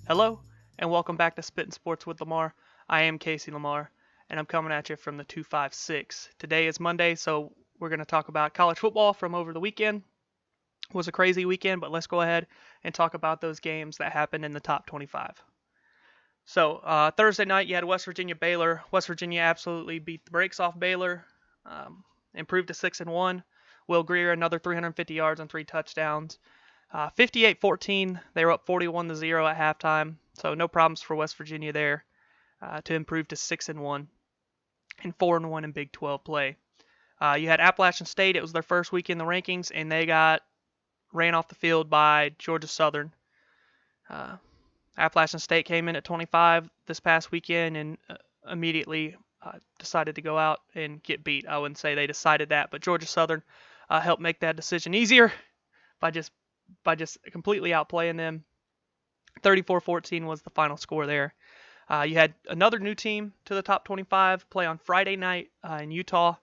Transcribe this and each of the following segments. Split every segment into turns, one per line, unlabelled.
Hello, and welcome back to Spittin' Sports with Lamar. I am Casey Lamar, and I'm coming at you from the 256. Today is Monday, so we're going to talk about college football from over the weekend. It was a crazy weekend, but let's go ahead and talk about those games that happened in the top 25. So Thursday night, you had West Virginia Baylor. West Virginia absolutely beat the brakes off Baylor, improved to 6-1. Will Greer another 350 yards and 3 touchdowns. 58-14, they were up 41-0 at halftime, so no problems for West Virginia there to improve to 6-1 and 4-1 in Big 12 play. You had Appalachian State. It was their first week in the rankings, and they got ran off the field by Georgia Southern. Appalachian State came in at 25 this past weekend and immediately decided to go out and get beat. I wouldn't say they decided that, but Georgia Southern helped make that decision easier by just completely outplaying them. 34-14 was the final score there. You had another new team to the top 25 play on Friday night in Utah.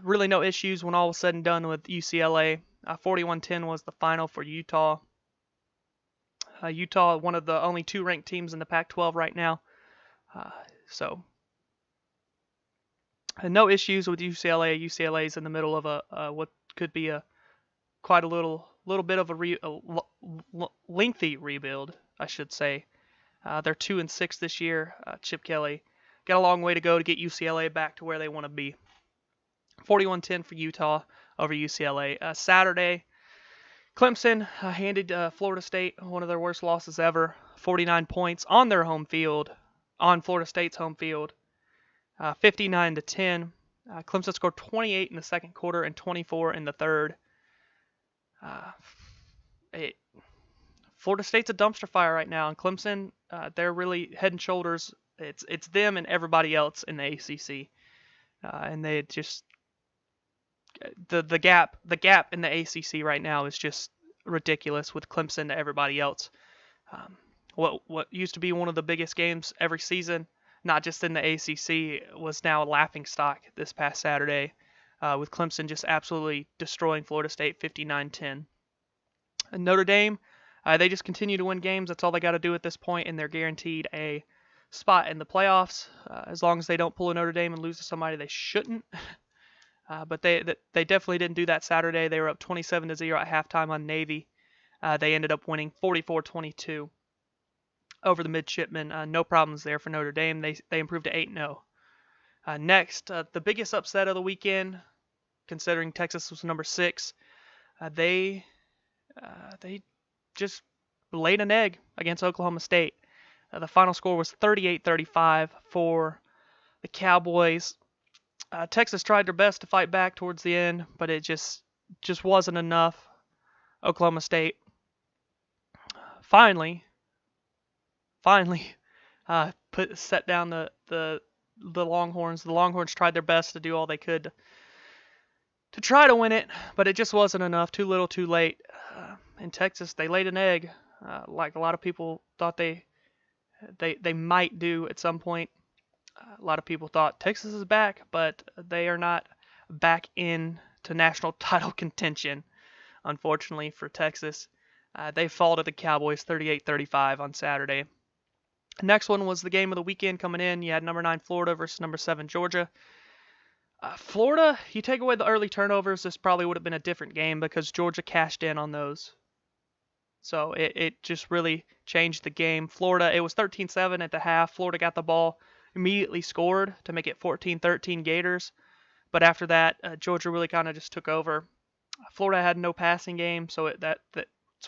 Really no issues when all was said and done with UCLA. 41-10 was the final for Utah. Utah, one of the only 2 ranked teams in the Pac-12 right now. So no issues with UCLA. UCLA is in the middle of what could be quite a little bit of a lengthy rebuild, I should say. They're 2-6 this year. Chip Kelly got a long way to go to get UCLA back to where they want to be. 41-10 for Utah over UCLA. Saturday, Clemson handed Florida State one of their worst losses ever. 49 points on their home field, on Florida State's home field. 59-10. Clemson scored 28 in the second quarter and 24 in the third. Florida State's a dumpster fire right now, and Clemson, they're really head and shoulders. It's them and everybody else in the ACC, and they just the gap in the ACC right now is just ridiculous with Clemson to everybody else. What used to be one of the biggest games every season, not just in the ACC, was now a laughingstock this past Saturday, with Clemson just absolutely destroying Florida State 59-10. And Notre Dame, they just continue to win games. That's all they got to do at this point, and they're guaranteed a spot in the playoffs as long as they don't pull a Notre Dame and lose to somebody they shouldn't. But they definitely didn't do that Saturday. They were up 27-0 at halftime on Navy. They ended up winning 44-22 over the Midshipmen. No problems there for Notre Dame. They improved to 8-0. Next, the biggest upset of the weekend, considering Texas was number 6, they just laid an egg against Oklahoma State. The final score was 38-35 for the Cowboys. Texas tried their best to fight back towards the end, but it just wasn't enough. Oklahoma State finally set down the Longhorns. The Longhorns tried their best to do all they could to try to win it, but it just wasn't enough. Too little, too late. In Texas, they laid an egg, like a lot of people thought they might do at some point. A lot of people thought Texas is back, but they are not back into national title contention, unfortunately for Texas. They fall to the Cowboys 38-35 on Saturday. Next one was the game of the weekend coming in. You had number 9 Florida versus number 7 Georgia. Florida, you take away the early turnovers, this probably would have been a different game because Georgia cashed in on those. So it just really changed the game. Florida, it was 13-7 at the half. Florida got the ball, immediately scored to make it 14-13 Gators. But after that, Georgia really kind of just took over. Florida had no passing game, so that's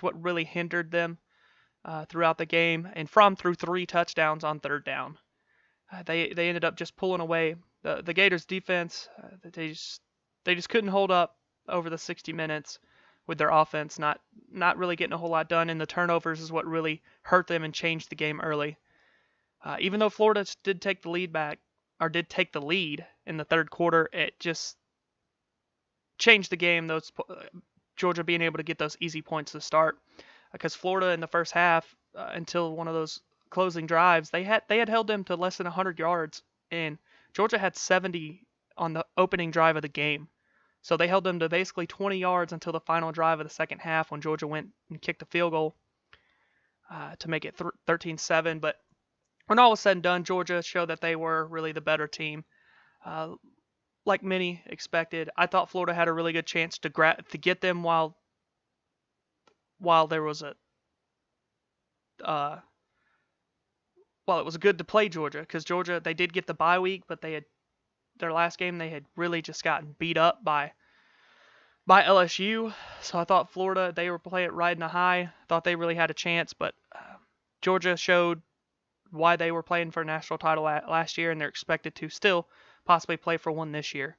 what really hindered them throughout the game. And Fromm threw 3 touchdowns on third down. They ended up just pulling away. The Gators defense, they just couldn't hold up over the 60 minutes with their offense, not really getting a whole lot done, and the turnovers is what really hurt them and changed the game early. Even though Florida did take the lead in the third quarter, it just changed the game. Georgia being able to get those easy points to start, because Florida in the first half, until one of those closing drives, they had held them to less than 100 yards, and Georgia had 70 on the opening drive of the game. So they held them to basically 20 yards until the final drive of the second half when Georgia went and kicked a field goal to make it 13-7. But when all was said and done, Georgia showed that they were really the better team. Like many expected, I thought Florida had a really good chance to get them while there was while it was good to play Georgia, because Georgia, they did get the bye week, but their last game they had really just gotten beat up by LSU. So I thought Florida, they were playing riding a high. Thought they really had a chance, but Georgia showed why they were playing for a national title last year, and they're expected to still possibly play for one this year.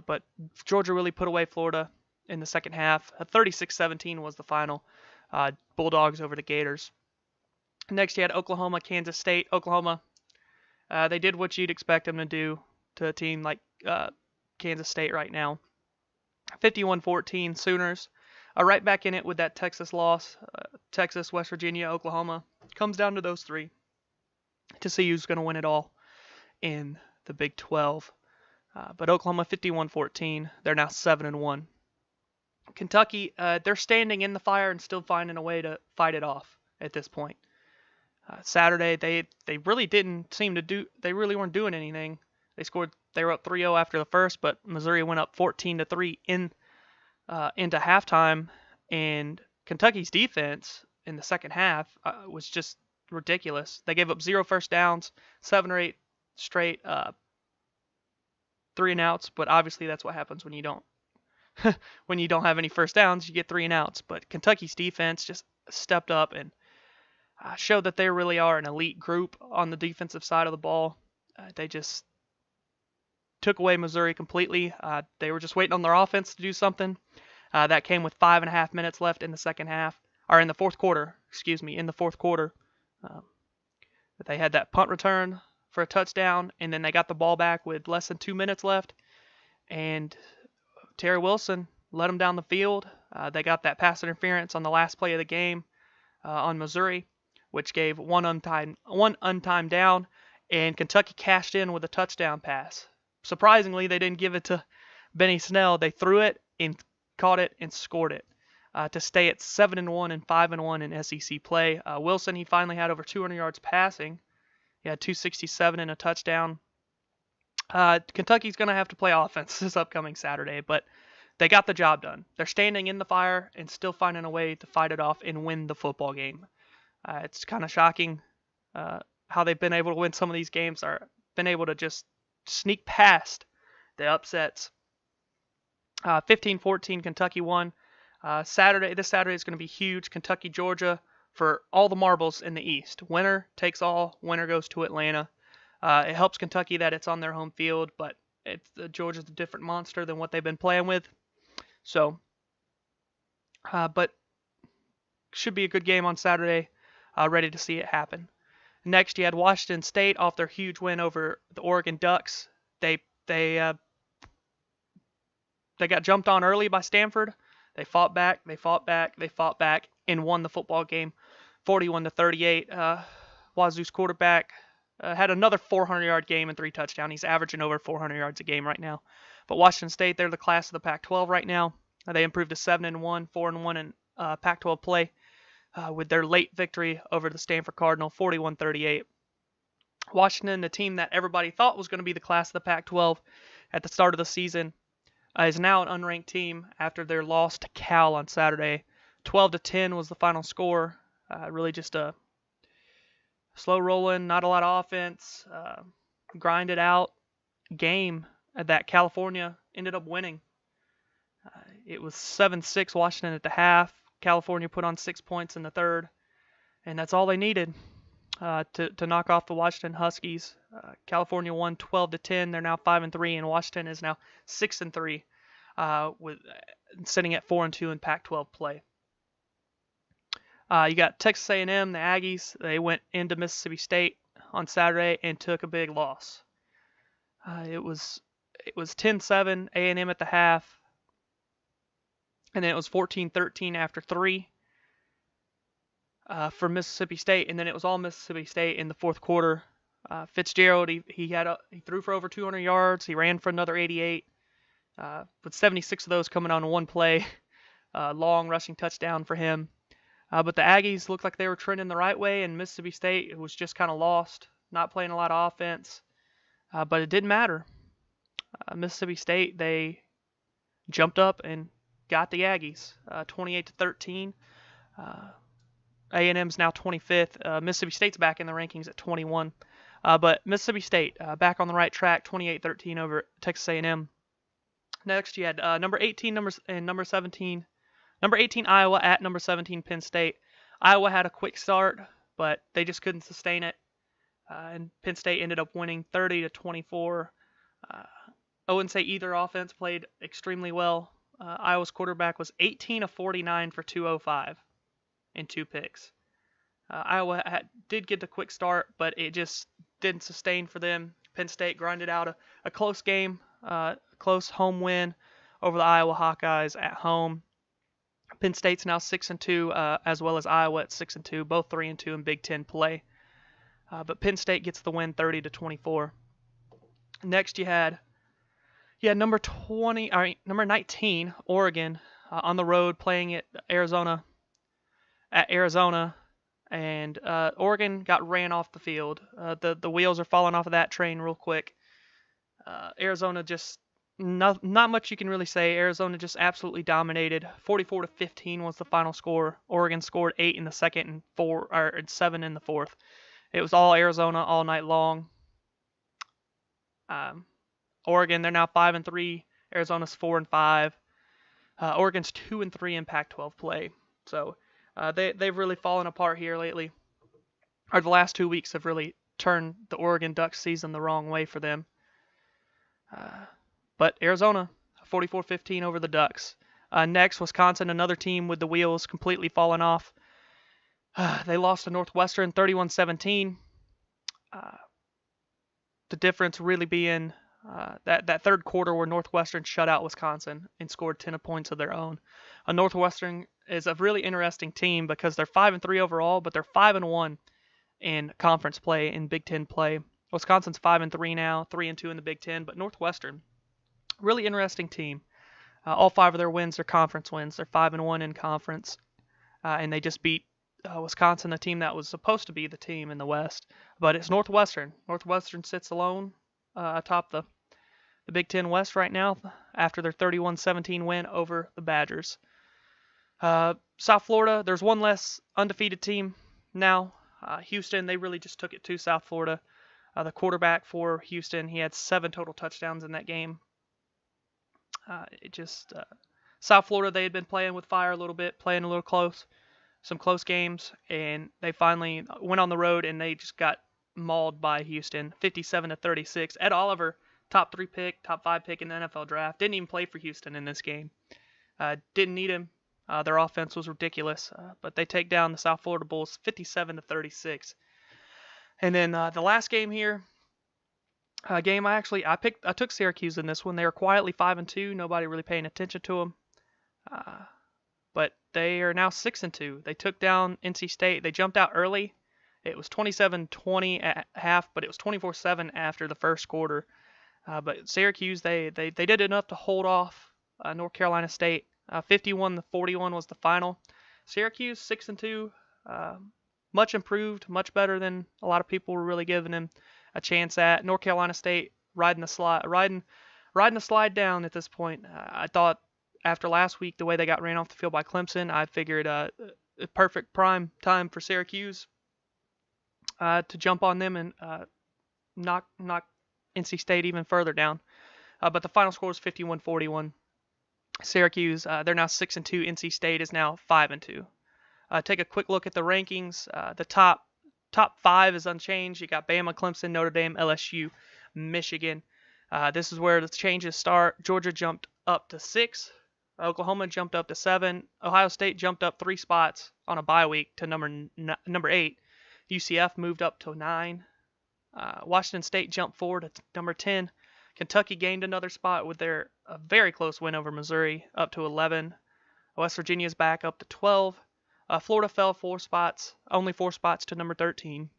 But Georgia really put away Florida in the second half. 36-17 was the final. Bulldogs over the Gators. Next, you had Oklahoma, Kansas State. Oklahoma, they did what you'd expect them to do to a team like Kansas State right now. 51-14 Sooners. Right back in it with that Texas loss. Texas, West Virginia, Oklahoma. Comes down to those three to see who's going to win it all in the Big 12. But Oklahoma 51-14. They're now 7-1. Kentucky, they're standing in the fire and still finding a way to fight it off at this point. Saturday, they really didn't seem to do. They really weren't doing anything. They were up 3-0 after the first, but Missouri went up 14-3 into halftime, and Kentucky's defense in the second half was just ridiculous. They gave up 0 first downs, 7 or 8 straight 3 and outs, but obviously that's what happens when you don't have any first downs, you get 3 and outs. But Kentucky's defense just stepped up and showed that they really are an elite group on the defensive side of the ball. They just took away Missouri completely. They were just waiting on their offense to do something. That came with 5.5 minutes left in the second half, or in the fourth quarter. In the fourth quarter, they had that punt return for a touchdown, and then they got the ball back with less than 2 minutes left, and Terry Wilson led them down the field. They got that pass interference on the last play of the game on Missouri, which gave one untimed down, and Kentucky cashed in with a touchdown pass. Surprisingly, they didn't give it to Benny Snell. They threw it and caught it and scored it to stay at 7-1 and 5-1 in SEC play. Wilson, he finally had over 200 yards passing. He had 267 and a touchdown. Kentucky's going to have to play offense this upcoming Saturday, but they got the job done. They're standing in the fire and still finding a way to fight it off and win the football game. It's kind of shocking how they've been able to win some of these games, or been able to just sneak past the upsets. 15-14, Kentucky won. This Saturday is going to be huge. Kentucky, Georgia, for all the marbles in the East. Winner takes all. Winner goes to Atlanta. It helps Kentucky that it's on their home field, but Georgia's a different monster than what they've been playing with. So, but should be a good game on Saturday. Ready to see it happen. Next, you had Washington State off their huge win over the Oregon Ducks. They got jumped on early by Stanford. They fought back, and won the football game 41-38. Wazoo's quarterback had another 400-yard game and 3 touchdowns. He's averaging over 400 yards a game right now. But Washington State, they're the class of the Pac-12 right now. They improved to 7-1, 4-1 in Pac-12 play with their late victory over the Stanford Cardinal, 41-38. Washington, the team that everybody thought was going to be the class of the Pac-12 at the start of the season, is now an unranked team after their loss to Cal on Saturday. 12-10 was the final score. Really just a slow rolling, not a lot of offense, grinded out game that California ended up winning. It was 7-6 Washington at the half. California put on 6 points in the third, and that's all they needed to knock off the Washington Huskies. California won 12-10. They're now 5-3, and Washington is now 6-3, with sitting at 4-2 in Pac-12 play. You got Texas A&M, the Aggies. They went into Mississippi State on Saturday and took a big loss. It was 10-7 A&M at the half, and then it was 14-13 after 3 for Mississippi State, and then it was all Mississippi State in the fourth quarter. Fitzgerald, he threw for over 200 yards. He ran for another 88, with 76 of those coming on one play. Long rushing touchdown for him. But the Aggies looked like they were trending the right way, and Mississippi State was just kind of lost, not playing a lot of offense. But it didn't matter. Mississippi State, they jumped up and got the Aggies, 28-13. A&M's now 25th. Mississippi State's back in the rankings at 21. But Mississippi State back on the right track, 28-13 over Texas A&M. Next, you had number 18 and number 17. Number 18 Iowa at number 17 Penn State. Iowa had a quick start, but they just couldn't sustain it. And Penn State ended up winning 30-24. I wouldn't say either offense played extremely well. Iowa's quarterback was 18 of 49 for 205 and 2 picks. Iowa did get the quick start, but it just didn't sustain for them. Penn State grinded out a close game, close home win over the Iowa Hawkeyes at home. Penn State's now 6-2, as well as Iowa at 6-2, both 3-2 in Big Ten play. But Penn State gets the win 30-24. Next, you had number 19 Oregon on the road playing at Arizona. And Oregon got ran off the field. The wheels are falling off of that train real quick. Arizona just not much you can really say. Arizona just absolutely dominated. 44-15 was the final score. Oregon scored 8 in the second and 7 in the fourth. It was all Arizona all night long. Oregon, they're now 5-3. Arizona's 4-5. Oregon's 2-3 in Pac-12 play. So they've really fallen apart here lately. Or the last 2 weeks have really turned the Oregon Ducks season the wrong way for them. But Arizona, 44-15 over the Ducks. Next, Wisconsin, another team with the wheels completely falling off. They lost to Northwestern 31-17. The difference really being that third quarter where Northwestern shut out Wisconsin and scored 10 points of their own. Northwestern is a really interesting team because they're 5-3 overall, but they're 5-1 in conference play, in Big Ten play. Wisconsin's 5-3 now, 3-2 in the Big Ten, but Northwestern, really interesting team. All 5 of their wins are conference wins. They're 5-1 in conference, and they just beat Wisconsin, the team that was supposed to be the team in the West. But it's Northwestern. Northwestern sits alone atop the Big Ten West right now after their 31-17 win over the Badgers. South Florida, there's one less undefeated team now. Houston, they really just took it to South Florida. The quarterback for Houston, he had 7 total touchdowns in that game. South Florida, they had been playing with fire a little bit, playing a little close, some close games, and they finally went on the road and they just got mauled by Houston, 57-36. Ed Oliver, top 5 pick in the NFL draft, didn't even play for Houston in this game. Didn't need him. Their offense was ridiculous, but they take down the South Florida Bulls 57-36. And then the last game here, I took Syracuse in this one. They were quietly 5-2, nobody really paying attention to them. But they are now 6-2. They took down NC State. They jumped out early. It was 27-20 at half, but it was 24-7 after the first quarter. But Syracuse, they did enough to hold off North Carolina State. 51-41 was the final. Syracuse 6-2, much improved, much better than a lot of people were really giving them a chance at. North Carolina State riding the slide down at this point. I thought after last week, the way they got ran off the field by Clemson, I figured a perfect prime time for Syracuse to jump on them and knock NC State even further down. But the final score is 51-41. Syracuse, they're now 6-2. NC State is now 5-2. Take a quick look at the rankings. The top 5 is unchanged. You got Bama, Clemson, Notre Dame, LSU, Michigan. This is where the changes start. Georgia jumped up to 6. Oklahoma jumped up to 7. Ohio State jumped up 3 spots on a bye week to number 8. UCF moved up to 9. Washington State jumped forward to number 10. Kentucky gained another spot with their very close win over Missouri, up to 11. West Virginia's back up to 12. Florida fell 4 spots, only 4 spots to number 13.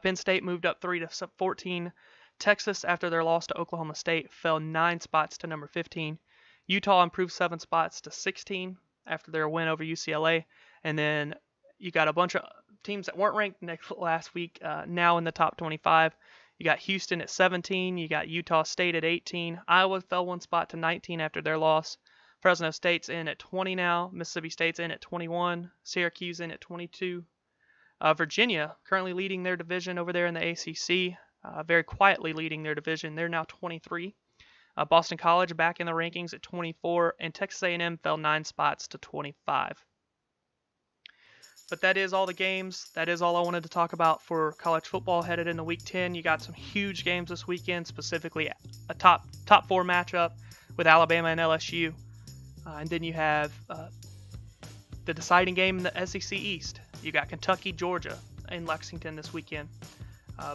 Penn State moved up 3-14. Texas, after their loss to Oklahoma State, fell 9 spots to number 15. Utah improved 7 spots to 16 after their win over UCLA. And then you got a bunch of teams that weren't ranked last week now in the top 25. You got Houston at 17. You got Utah State at 18. Iowa fell 1 spot to 19 after their loss. Fresno State's in at 20 now. Mississippi State's in at 21. Syracuse in at 22. Virginia currently leading their division over there in the ACC. Very quietly leading their division. They're now 23. Boston College back in the rankings at 24. And Texas A&M fell 9 spots to 25. But that is all the games. That is all I wanted to talk about for college football headed into Week 10. You got some huge games this weekend, specifically a top 4 matchup with Alabama and LSU. And then you have the deciding game in the SEC East. You got Kentucky, Georgia in Lexington this weekend.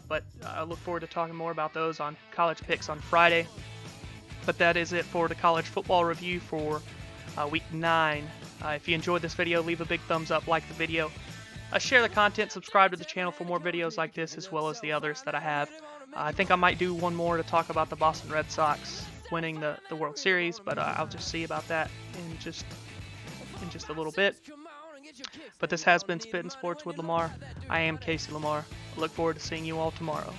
But I look forward to talking more about those on College Picks on Friday. But that is it for the college football review for Week 9. If you enjoyed this video, leave a big thumbs up, like the video. Share the content, subscribe to the channel for more videos like this as well as the others that I have. I think I might do one more to talk about the Boston Red Sox winning the World Series, but I'll just see about that in just a little bit. But this has been Spittin' Sports with Lamar. I am Casey Lamar. I look forward to seeing you all tomorrow.